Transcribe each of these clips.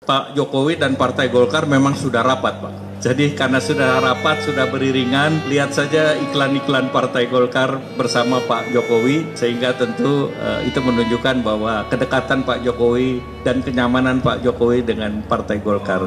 Pak Jokowi dan Partai Golkar memang sudah rapat, Pak. Jadi karena sudah rapat, sudah beriringan, lihat saja iklan-iklan Partai Golkar bersama Pak Jokowi, sehingga tentu itu menunjukkan bahwa kedekatan Pak Jokowi dan kenyamanan Pak Jokowi dengan Partai Golkar.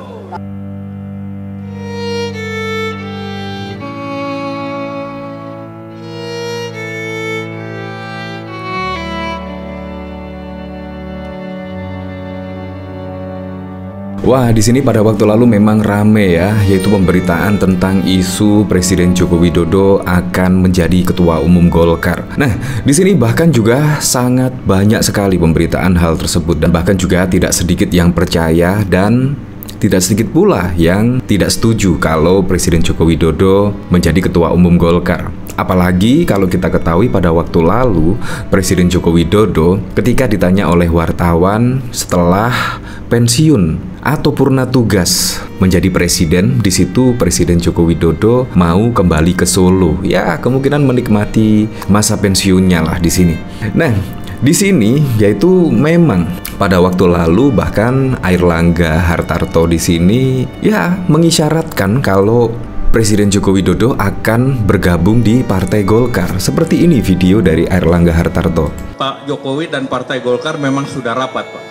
Wah, di sini pada waktu lalu memang rame ya, yaitu pemberitaan tentang isu Presiden Joko Widodo akan menjadi Ketua Umum Golkar. Nah, di sini bahkan juga sangat banyak sekali pemberitaan hal tersebut, dan bahkan juga tidak sedikit yang percaya dan tidak sedikit pula yang tidak setuju kalau Presiden Joko Widodo menjadi Ketua Umum Golkar. Apalagi kalau kita ketahui pada waktu lalu Presiden Joko Widodo ketika ditanya oleh wartawan setelah pensiun atau purna tugas menjadi presiden, di situ Presiden Joko Widodo mau kembali ke Solo. Ya, kemungkinan menikmati masa pensiunnya lah di sini. Nah, di sini yaitu memang pada waktu lalu bahkan Airlangga Hartarto di sini ya mengisyaratkan kalau Presiden Joko Widodo akan bergabung di Partai Golkar. Seperti ini video dari Airlangga Hartarto. Pak Jokowi dan Partai Golkar memang sudah rapat, Pak.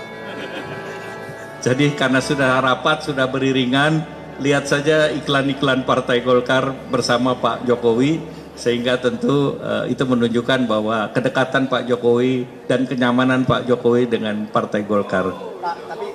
Jadi karena sudah rapat, sudah beriringan, lihat saja iklan-iklan Partai Golkar bersama Pak Jokowi, sehingga tentu itu menunjukkan bahwa kedekatan Pak Jokowi dan kenyamanan Pak Jokowi dengan Partai Golkar.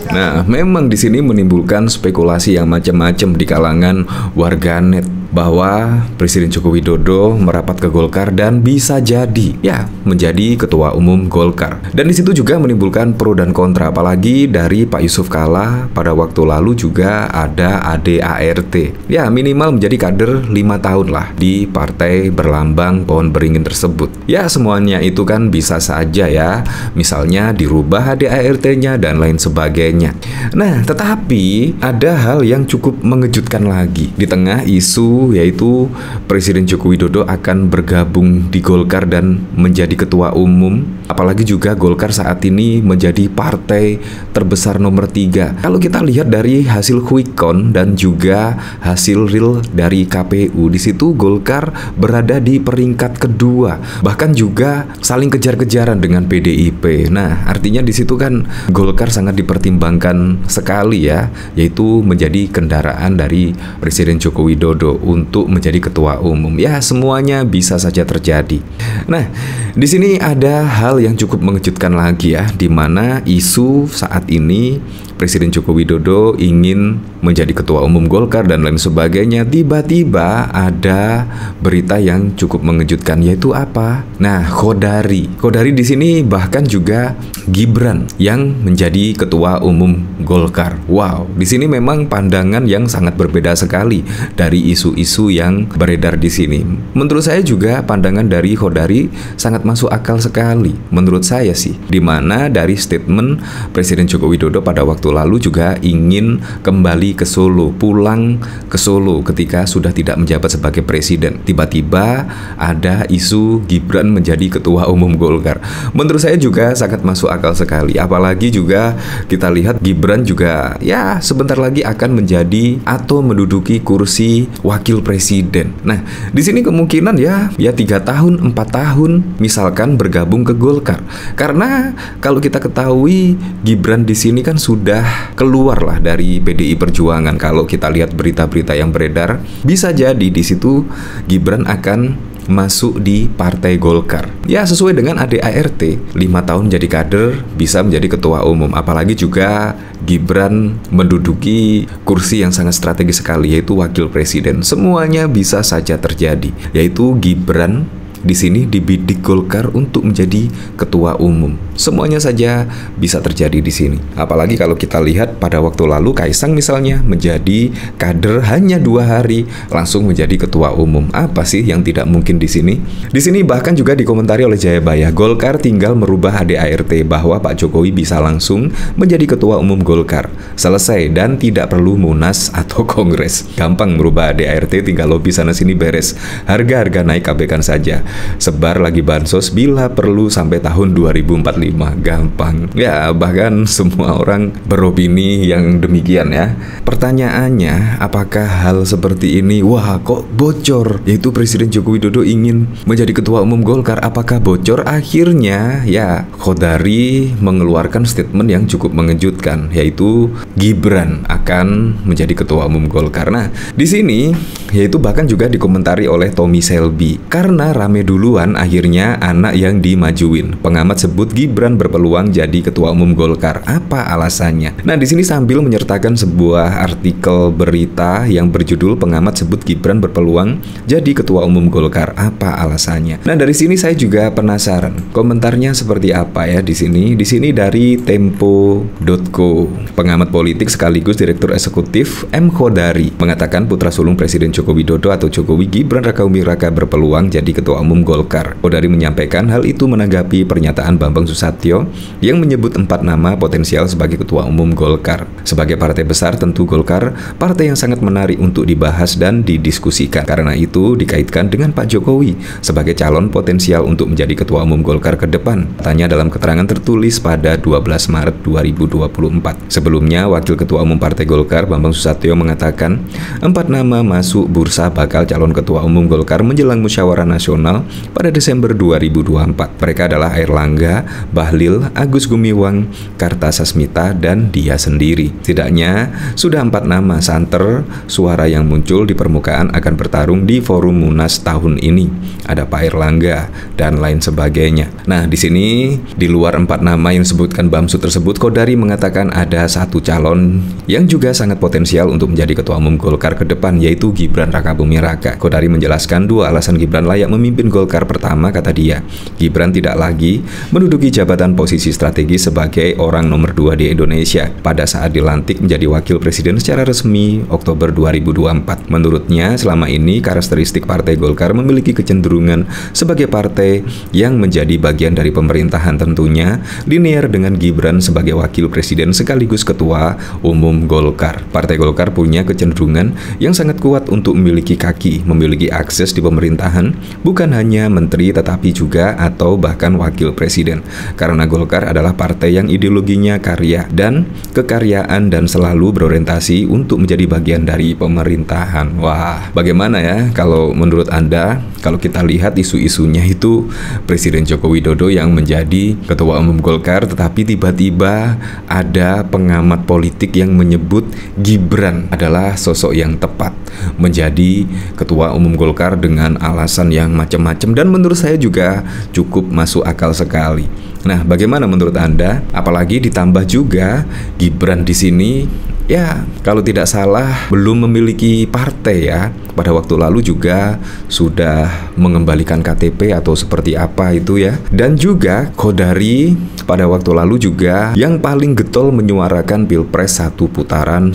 Nah, memang di sini menimbulkan spekulasi yang macam-macam di kalangan warganet bahwa Presiden Joko Widodo merapat ke Golkar dan bisa jadi ya menjadi Ketua Umum Golkar. Dan di situ juga menimbulkan pro dan kontra, apalagi dari Pak Yusuf Kalla pada waktu lalu juga ada ADART. Ya, minimal menjadi kader 5 tahun lah di partai berlambang pohon beringin tersebut. Ya, semuanya itu kan bisa saja ya, misalnya dirubah ADART-nya dan lain sebagainya. Nah, tetapi ada hal yang cukup mengejutkan lagi di tengah isu yaitu Presiden Joko Widodo akan bergabung di Golkar dan menjadi ketua umum. Apalagi juga Golkar saat ini menjadi partai terbesar nomor 3. Kalau kita lihat dari hasil quick count dan juga hasil real dari KPU, di situ Golkar berada di peringkat kedua, bahkan juga saling kejar-kejaran dengan PDIP. Nah, artinya di situ kan Golkar sangat dipertimbangkan sekali ya, yaitu menjadi kendaraan dari Presiden Joko Widodo untuk menjadi ketua umum. Ya, semuanya bisa saja terjadi. Nah, di sini ada hal yang cukup mengejutkan lagi ya, di mana isu saat ini Presiden Joko Widodo ingin menjadi ketua umum Golkar dan lain sebagainya. Tiba-tiba ada berita yang cukup mengejutkan, yaitu apa? Nah, Khodari di sini bahkan juga Gibran yang menjadi ketua umum Golkar. Wow, di sini memang pandangan yang sangat berbeda sekali dari isu-isu yang beredar di sini. Menurut saya juga pandangan dari Khodari sangat masuk akal sekali. Menurut saya sih, di mana dari statement Presiden Joko Widodo pada waktu lalu juga ingin kembali ke Solo, pulang ke Solo ketika sudah tidak menjabat sebagai presiden. Tiba-tiba ada isu Gibran menjadi ketua umum Golkar. Menurut saya juga sangat masuk akal sekali. Apalagi juga kita lihat Gibran juga ya sebentar lagi akan menjadi atau menduduki kursi wakil presiden. Nah, di sini kemungkinan ya 3 tahun, 4 tahun misalkan bergabung ke Golkar. Karena kalau kita ketahui Gibran di sini kan sudah keluar lah dari PDI Perjuangan. Kalau kita lihat berita-berita yang beredar, bisa jadi di situ Gibran akan masuk di Partai Golkar. Ya, sesuai dengan ADART, 5 tahun jadi kader, bisa menjadi ketua umum. Apalagi juga Gibran menduduki kursi yang sangat strategis sekali, yaitu wakil presiden. Semuanya bisa saja terjadi, yaitu Gibran di sini dibidik Golkar untuk menjadi ketua umum. Semuanya saja bisa terjadi di sini. Apalagi kalau kita lihat pada waktu lalu Kaisang misalnya menjadi kader hanya 2 hari langsung menjadi ketua umum. Apa sih yang tidak mungkin di sini? Di sini bahkan juga dikomentari oleh Jayabaya, Golkar tinggal merubah ADART bahwa Pak Jokowi bisa langsung menjadi ketua umum Golkar. Selesai dan tidak perlu munas atau kongres. Gampang merubah ADART, tinggal lobby sana sini beres. Harga-harga naik abaikan saja. sebar lagi bansos bila perlu sampai tahun 2045. Gampang. Ya, bahkan semua orang beropini yang demikian ya. Pertanyaannya, apakah hal seperti ini, wah kok bocor, yaitu Presiden Joko Widodo ingin menjadi ketua umum Golkar, apakah bocor? Akhirnya ya Khodari mengeluarkan statement yang cukup mengejutkan, yaitu Gibran akan menjadi ketua umum Golkar. Nah, di sini yaitu bahkan juga dikomentari oleh Tommy Selby. Karena rame duluan, akhirnya anak yang dimajuin. Pengamat sebut Gibran berpeluang jadi ketua umum Golkar. Apa alasannya? Nah, di sini sambil menyertakan sebuah artikel berita yang berjudul pengamat sebut Gibran berpeluang jadi ketua umum Golkar. Apa alasannya? Nah, dari sini saya juga penasaran. Komentarnya seperti apa ya di sini? Di sini dari tempo.co. Pengamat politik sekaligus Direktur Eksekutif M. Khodari mengatakan putra sulung Presiden Joko Widodo atau Jokowi, Gibran Rakabuming Raka berpeluang jadi ketua umum Golkar. Khodari menyampaikan hal itu menanggapi pernyataan Bambang Susatyo yang menyebut 4 nama potensial sebagai ketua umum Golkar. Sebagai partai besar, tentu Golkar partai yang sangat menarik untuk dibahas dan didiskusikan. Karena itu dikaitkan dengan Pak Jokowi sebagai calon potensial untuk menjadi ketua umum Golkar ke depan. Tanya dalam keterangan tertulis pada 12 Maret 2024. Sebelumnya, Wakil Ketua Umum Partai Golkar Bambang Susatyo mengatakan 4 nama masuk bursa bakal calon ketua umum Golkar menjelang musyawarah nasional pada Desember 2024. Mereka adalah Airlangga, Bahlil, Agus Gumiwang, Kartasasmita, dan dia sendiri. Setidaknya sudah 4 nama santer suara yang muncul di permukaan akan bertarung di forum Munas tahun ini. Ada Pak Airlangga dan lain sebagainya. Nah, di sini di luar 4 nama yang disebutkan Bamsud tersebut, Khodari mengatakan ada 1 calon yang juga sangat potensial untuk menjadi ketua umum Golkar ke depan, yaitu Gibran Rakabuming Raka. Khodari menjelaskan 2 alasan Gibran layak memimpin Golkar. Pertama, kata dia, Gibran tidak lagi menduduki jabatan posisi strategis sebagai orang nomor 2 di Indonesia pada saat dilantik menjadi wakil presiden secara resmi Oktober 2024. Menurutnya, selama ini karakteristik Partai Golkar memiliki kecenderungan sebagai partai yang menjadi bagian dari pemerintahan, tentunya linear dengan Gibran sebagai wakil presiden sekaligus ketua umum Golkar. Partai Golkar punya kecenderungan yang sangat kuat untuk memiliki kaki, memiliki akses di pemerintahan, bukan hanya menteri tetapi juga atau bahkan wakil presiden. Karena Golkar adalah partai yang ideologinya karya dan kekaryaan dan selalu berorientasi untuk menjadi bagian dari pemerintahan. Wah, bagaimana ya kalau menurut Anda, kalau kita lihat isu-isunya itu Presiden Joko Widodo yang menjadi ketua umum Golkar, tetapi tiba-tiba ada pengamat politik yang menyebut Gibran adalah sosok yang tepat menjadi ketua umum Golkar dengan alasan yang macam-macam, dan menurut saya juga cukup masuk akal sekali. Nah, bagaimana menurut Anda? Apalagi ditambah juga Gibran di sini, ya kalau tidak salah belum memiliki partai ya. Pada waktu lalu juga sudah mengembalikan KTP atau seperti apa itu ya. Dan juga Khodari pada waktu lalu juga yang paling getol menyuarakan Pilpres satu putaran,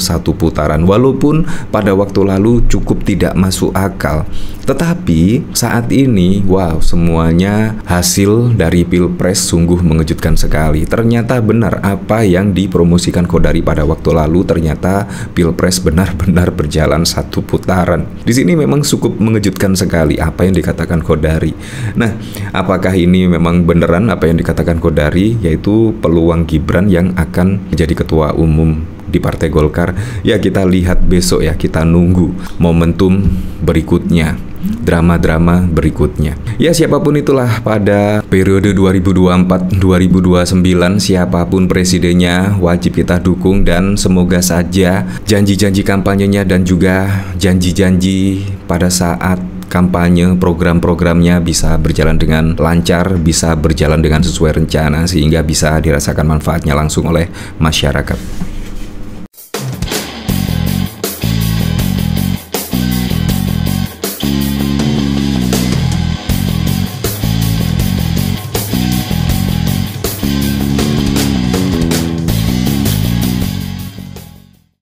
walaupun pada waktu lalu cukup tidak masuk akal. Tetapi saat ini, wow, semuanya hasil dari Pilpres sungguh mengejutkan sekali. Ternyata benar apa yang dipromosikan Khodari pada waktu lalu, ternyata Pilpres benar-benar berjalan satu putaran. Di sini memang cukup mengejutkan sekali apa yang dikatakan Khodari. Nah, apakah ini memang beneran apa yang dikatakan Khodari, yaitu peluang Gibran yang akan menjadi ketua umum di Partai Golkar? Ya, kita lihat besok ya, kita nunggu momentum berikutnya, drama-drama berikutnya. Ya, siapapun itulah pada periode 2024-2029, siapapun presidennya wajib kita dukung, dan semoga saja janji-janji kampanyenya dan juga janji-janji pada saat kampanye, program-programnya bisa berjalan dengan lancar, bisa berjalan dengan sesuai rencana, sehingga bisa dirasakan manfaatnya langsung oleh masyarakat.